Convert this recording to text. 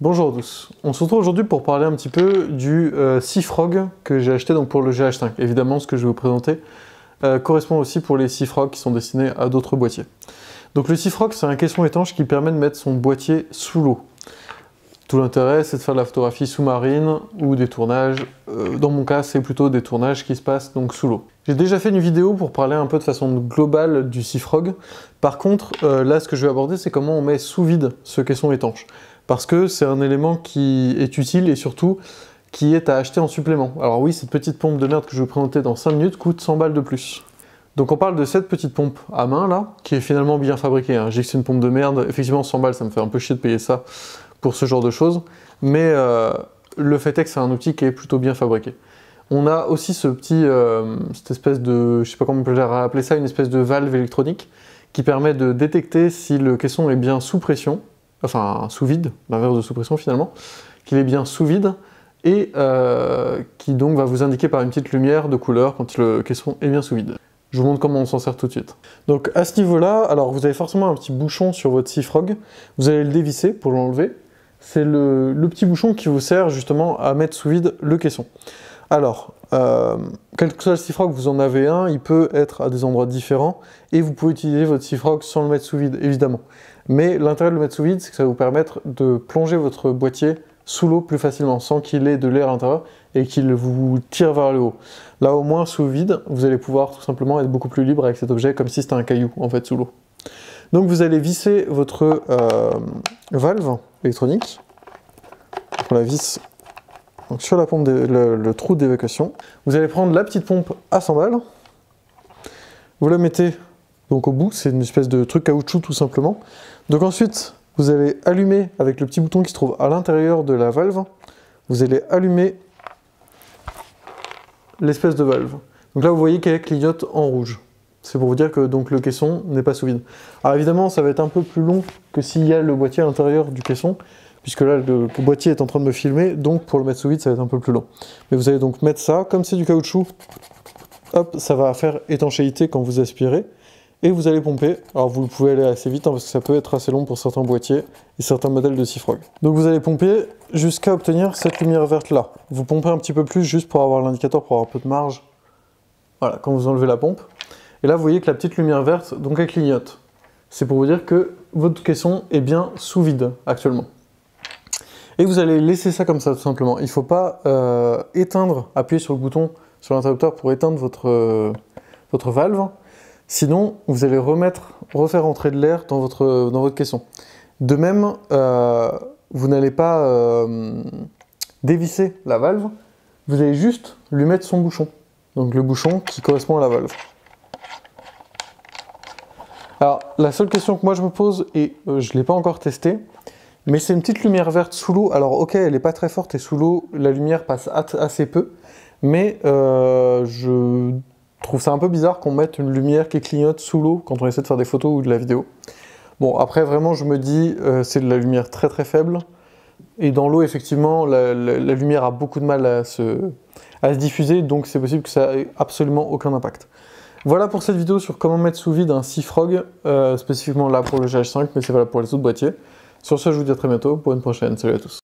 Bonjour à tous, on se retrouve aujourd'hui pour parler un petit peu du Seafrog que j'ai acheté donc pour le GH5. Évidemment, ce que je vais vous présenter correspond aussi pour les Seafrog qui sont destinés à d'autres boîtiers. Donc le Seafrog, c'est un caisson étanche qui permet de mettre son boîtier sous l'eau. Tout l'intérêt, c'est de faire de la photographie sous-marine ou des tournages. Dans mon cas, c'est plutôt des tournages qui se passent donc sous l'eau. J'ai déjà fait une vidéo pour parler un peu de façon globale du Seafrog. Par contre, là, ce que je vais aborder, c'est comment on met sous vide ce caisson étanche. Parce que c'est un élément qui est utile et surtout qui est à acheter en supplément. Alors oui, cette petite pompe de merde que je vais vous présenter dans 5 minutes coûte 100 balles de plus. Donc on parle de cette petite pompe à main là, qui est finalement bien fabriquée. Hein. Je dis que c'est une pompe de merde, effectivement 100 balles, ça me fait un peu chier de payer ça pour ce genre de choses. Mais le fait est que c'est un outil qui est plutôt bien fabriqué. On a aussi ce petit, cette espèce de, je sais pas comment on peut appeler ça, une espèce de valve électronique qui permet de détecter si le caisson est bien sous pression, enfin sous vide, l'inverse de sous pression finalement, qu'il est bien sous vide et qui donc va vous indiquer par une petite lumière de couleur quand le caisson est bien sous vide. Je vous montre comment on s'en sert tout de suite. Donc à ce niveau-là, alors vous avez forcément un petit bouchon sur votre Seafrog, vous allez le dévisser pour l'enlever. C'est le petit bouchon qui vous sert justement à mettre sous vide le caisson. Alors, quel que soit le Seafrog, vous en avez un, il peut être à des endroits différents, et vous pouvez utiliser votre Seafrog sans le mettre sous vide, évidemment. Mais l'intérêt de le mettre sous vide, c'est que ça va vous permettre de plonger votre boîtier sous l'eau plus facilement, sans qu'il ait de l'air à l'intérieur, et qu'il vous tire vers le haut. Là, au moins, sous vide, vous allez pouvoir tout simplement être beaucoup plus libre avec cet objet, comme si c'était un caillou, en fait, sous l'eau. Donc vous allez visser votre valve électronique, on la visse donc sur la pompe le trou d'évacuation. Vous allez prendre la petite pompe à 100 balles, vous la mettez donc au bout, c'est une espèce de truc caoutchouc tout simplement. Donc ensuite, vous allez allumer avec le petit bouton qui se trouve à l'intérieur de la valve, vous allez allumer l'espèce de valve. Donc là vous voyez qu'elle clignote en rouge. C'est pour vous dire que donc, le caisson n'est pas sous vide. Alors évidemment, ça va être un peu plus long que s'il y a le boîtier à l'intérieur du caisson, puisque là, le boîtier est en train de me filmer, donc pour le mettre sous vide, ça va être un peu plus long. Mais vous allez donc mettre ça, comme c'est du caoutchouc, hop, ça va faire étanchéité quand vous aspirez, et vous allez pomper. Alors vous pouvez aller assez vite, hein, parce que ça peut être assez long pour certains boîtiers et certains modèles de Seafrog. Donc vous allez pomper jusqu'à obtenir cette lumière verte là. Vous pompez un petit peu plus, juste pour avoir l'indicateur, pour avoir un peu de marge. Voilà, quand vous enlevez la pompe. Et là, vous voyez que la petite lumière verte, donc elle clignote. C'est pour vous dire que votre caisson est bien sous vide actuellement. Et vous allez laisser ça comme ça, tout simplement. Il ne faut pas éteindre, appuyer sur le bouton sur l'interrupteur pour éteindre votre valve. Sinon, vous allez refaire entrer de l'air dans votre caisson. De même, vous n'allez pas dévisser la valve, vous allez juste lui mettre son bouchon. Donc le bouchon qui correspond à la valve. Alors, la seule question que moi je me pose, et je ne l'ai pas encore testé, mais c'est une petite lumière verte sous l'eau. Alors ok, elle n'est pas très forte et sous l'eau, la lumière passe assez peu, mais je trouve ça un peu bizarre qu'on mette une lumière qui clignote sous l'eau quand on essaie de faire des photos ou de la vidéo. Bon, après vraiment je me dis, c'est de la lumière très très faible, et dans l'eau effectivement, la lumière a beaucoup de mal à se diffuser, donc c'est possible que ça ait absolument aucun impact. Voilà pour cette vidéo sur comment mettre sous vide un Seafrog, spécifiquement là pour le GH5, mais c'est valable pour les autres boîtiers. Sur ce, je vous dis à très bientôt pour une prochaine. Salut à tous.